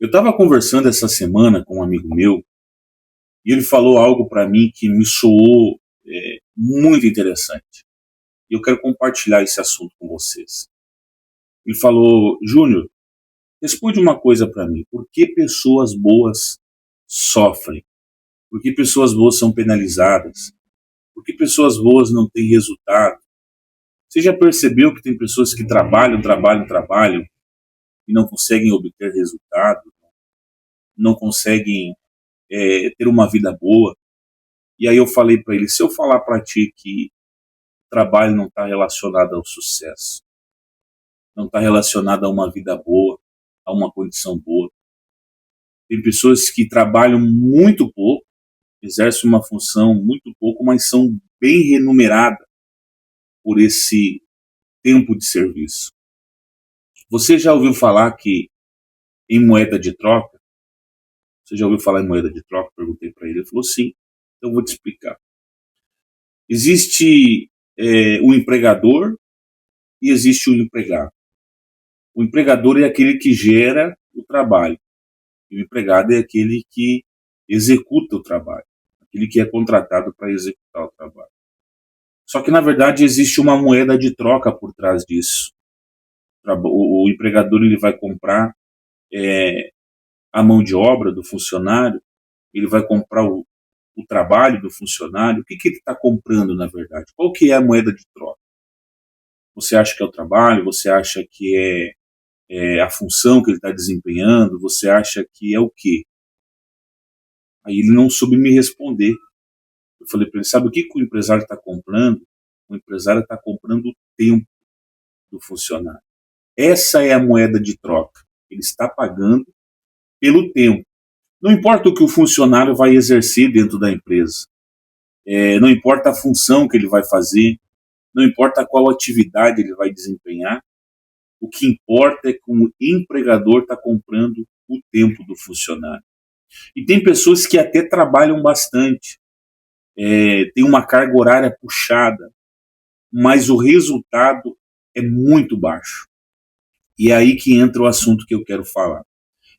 Eu estava conversando essa semana com um amigo meu e ele falou algo para mim que me soou muito interessante. E eu quero compartilhar esse assunto com vocês. Ele falou: Júnior, responde uma coisa para mim. Por que pessoas boas sofrem? Por que pessoas boas são penalizadas? Por que pessoas boas não têm resultado? Você já percebeu que tem pessoas que trabalham e não conseguem obter resultado, não conseguem ter uma vida boa? E aí eu falei para ele: se eu falar para ti que o trabalho não está relacionado ao sucesso, não está relacionado a uma vida boa, a uma condição boa. Tem pessoas que trabalham muito pouco, exercem uma função muito pouco, mas são bem remuneradas por esse tempo de serviço. Você já ouviu falar que em moeda de troca? Você já ouviu falar em moeda de troca? Perguntei para ele. Ele falou sim. Então eu vou te explicar. Existe o empregador e existe o empregado. O empregador é aquele que gera o trabalho. E o empregado é aquele que executa o trabalho. Aquele que é contratado para executar o trabalho. Só que, na verdade, existe uma moeda de troca por trás disso. O empregador ele vai comprar a mão de obra do funcionário, ele vai comprar o trabalho do funcionário. O que ele está comprando, na verdade? Qual que é a moeda de troca? Você acha que é o trabalho? Você acha que é a função que ele está desempenhando? Você acha que é o quê? Aí ele não soube me responder. Eu falei para ele: sabe o que o empresário está comprando? O empresário está comprando o tempo do funcionário. Essa é a moeda de troca. Ele está pagando pelo tempo. Não importa o que o funcionário vai exercer dentro da empresa. Não importa a função que ele vai fazer. Não importa qual atividade ele vai desempenhar. O que importa é que o empregador está comprando o tempo do funcionário. E tem pessoas que até trabalham bastante, tem uma carga horária puxada, mas o resultado é muito baixo. E é aí que entra o assunto que eu quero falar.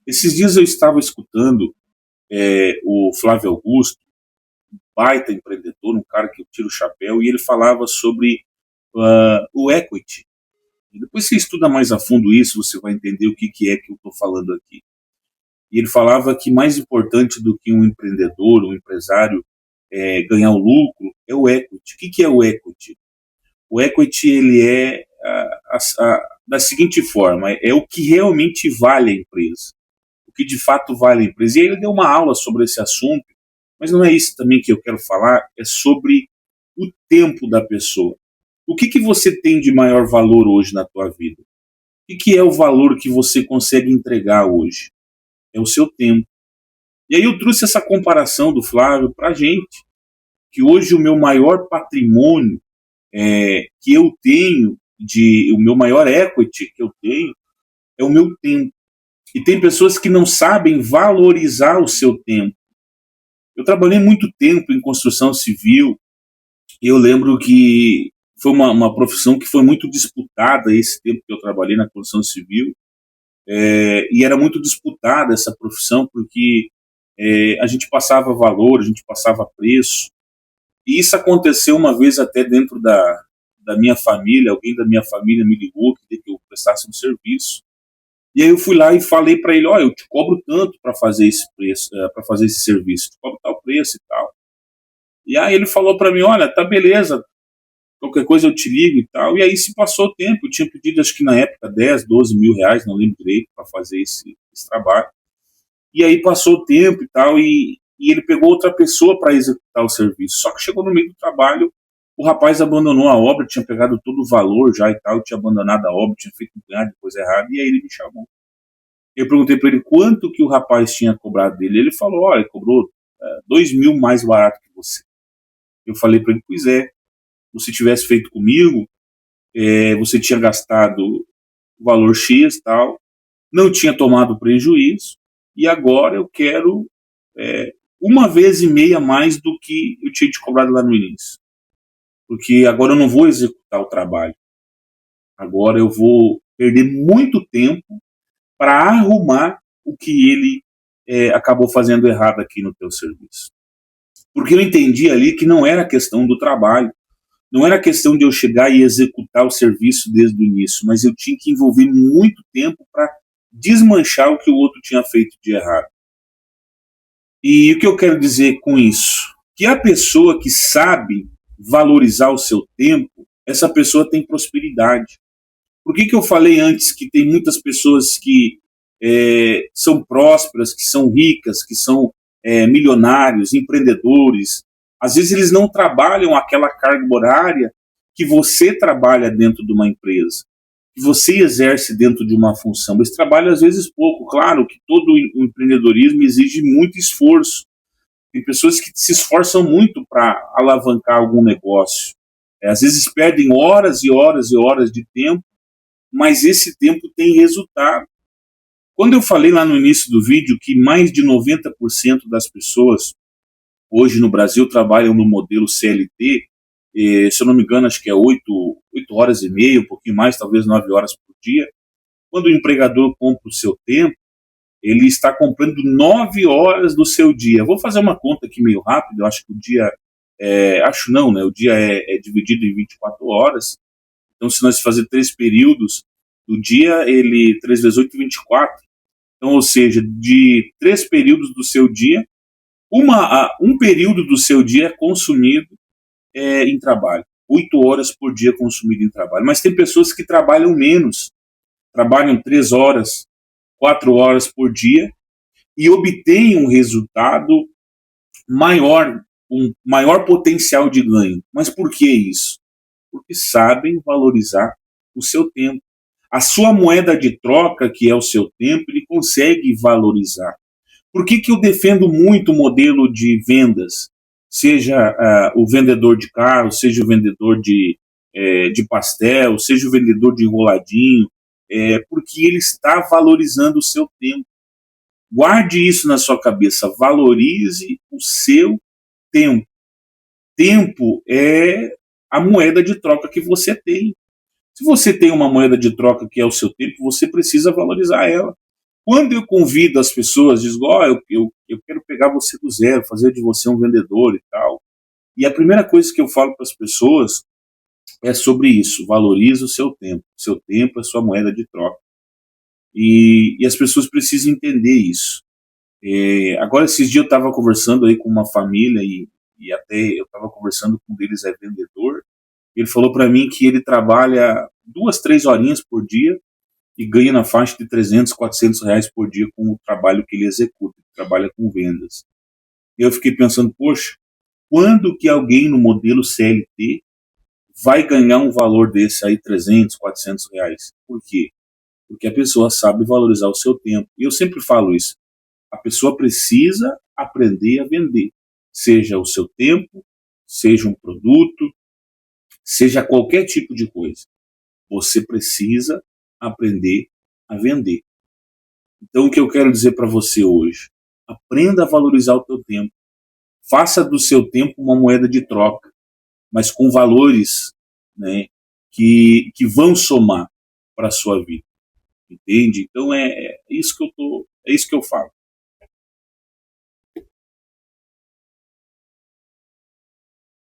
Esses dias eu estava escutando o Flávio Augusto, um baita empreendedor, um cara que eu tiro o chapéu, e ele falava sobre o equity. E depois você estuda mais a fundo isso, você vai entender o que é que eu estou falando aqui. E ele falava que mais importante do que um empreendedor, um empresário, ganhar o lucro, é o equity. O que é o equity? O equity ele é da seguinte forma: é o que realmente vale a empresa, o que de fato vale a empresa. E aí ele deu uma aula sobre esse assunto, mas não é isso também que eu quero falar, é sobre o tempo da pessoa. O que você tem de maior valor hoje na tua vida? O que é o valor que você consegue entregar hoje? É o seu tempo. E aí eu trouxe essa comparação do Flávio para a gente, que hoje o meu maior patrimônio que eu tenho, o meu maior equity que eu tenho, é o meu tempo. E tem pessoas que não sabem valorizar o seu tempo. Eu trabalhei muito tempo em construção civil e eu lembro que foi uma profissão que foi muito disputada esse tempo que eu trabalhei na construção civil. E era muito disputada essa profissão porque a gente passava valor, a gente passava preço. E isso aconteceu uma vez até dentro da minha família. Alguém da minha família me ligou, queria que eu prestasse um serviço. E aí eu fui lá e falei para ele: olha, eu te cobro tanto para fazer esse preço, para fazer esse serviço, te cobro tal preço e tal. E aí ele falou para mim: olha, tá beleza, qualquer coisa eu te ligo e tal. E aí se passou o tempo, eu tinha pedido acho que na época 10, 12 mil reais, não lembro direito, para fazer esse trabalho. E aí passou o tempo e tal, e ele pegou outra pessoa para executar o serviço. Só que chegou no meio do trabalho, o rapaz abandonou a obra, tinha pegado todo o valor já e tal, tinha abandonado a obra, tinha feito um punhado de coisa errada, e aí ele me chamou. Eu perguntei para ele quanto que o rapaz tinha cobrado dele. Ele falou: olha, ele cobrou 2 mil mais barato que você. Eu falei para ele: pois é, se você tivesse feito comigo, você tinha gastado o valor X e tal, não tinha tomado prejuízo, e agora eu quero uma vez e meia mais do que eu tinha te cobrado lá no início. Porque agora eu não vou executar o trabalho. Agora eu vou perder muito tempo para arrumar o que ele acabou fazendo errado aqui no teu serviço. Porque eu entendi ali que não era questão do trabalho, não era questão de eu chegar e executar o serviço desde o início, mas eu tinha que envolver muito tempo para desmanchar o que o outro tinha feito de errado. E o que eu quero dizer com isso? Que a pessoa que sabe valorizar o seu tempo, essa pessoa tem prosperidade. Por que eu falei antes que tem muitas pessoas que são prósperas, que são ricas, que são milionários, empreendedores? Às vezes eles não trabalham aquela carga horária que você trabalha dentro de uma empresa, que você exerce dentro de uma função. Eles trabalham às vezes pouco. Claro que todo o empreendedorismo exige muito esforço. Tem pessoas que se esforçam muito para alavancar algum negócio. Às vezes perdem horas e horas e horas de tempo, mas esse tempo tem resultado. Quando eu falei lá no início do vídeo que mais de 90% das pessoas hoje no Brasil trabalham no modelo CLT, se eu não me engano, acho que é 8 horas e meia, um pouquinho mais, talvez 9 horas por dia. Quando o empregador compra o seu tempo, ele está comprando 9 horas do seu dia. Vou fazer uma conta aqui meio rápido, eu acho que o dia, acho não, né? O dia é dividido em 24 horas. Então, se nós fazer 3 períodos do dia, 3 vezes 8, 24. Então, ou seja, de 3 períodos do seu dia, um período do seu dia é consumido em trabalho. 8 horas por dia consumido em trabalho. Mas tem pessoas que trabalham menos, trabalham 3 horas, 4 horas por dia e obtêm um resultado maior, um maior potencial de ganho. Mas por que isso? Porque sabem valorizar o seu tempo. A sua moeda de troca, que é o seu tempo, ele consegue valorizar. Por que eu defendo muito o modelo de vendas? Seja o vendedor de carro, seja o vendedor de pastel, seja o vendedor de enroladinho, porque ele está valorizando o seu tempo. Guarde isso na sua cabeça, valorize o seu tempo. Tempo é a moeda de troca que você tem. Se você tem uma moeda de troca que é o seu tempo, você precisa valorizar ela. Quando eu convido as pessoas, digo, eu quero pegar você do zero, fazer de você um vendedor e tal. E a primeira coisa que eu falo para as pessoas é sobre isso, valorize o seu tempo. O seu tempo é sua moeda de troca. E as pessoas precisam entender isso. Agora, esses dias eu estava conversando aí com uma família e até eu estava conversando com um deles, é vendedor. Ele falou para mim que ele trabalha 2, 3 horinhas por dia e ganha na faixa de 300, 400 reais por dia com o trabalho que ele executa, ele trabalha com vendas. E eu fiquei pensando, poxa, quando que alguém no modelo CLT vai ganhar um valor desse aí, 300, 400 reais? Por quê? Porque a pessoa sabe valorizar o seu tempo. E eu sempre falo isso, a pessoa precisa aprender a vender, seja o seu tempo, seja um produto, seja qualquer tipo de coisa. Você precisa aprender a vender. Então, o que eu quero dizer para você hoje? Aprenda a valorizar o teu tempo. Faça do seu tempo uma moeda de troca, mas com valores, né, que vão somar para a sua vida. Entende? Então, é isso que eu falo.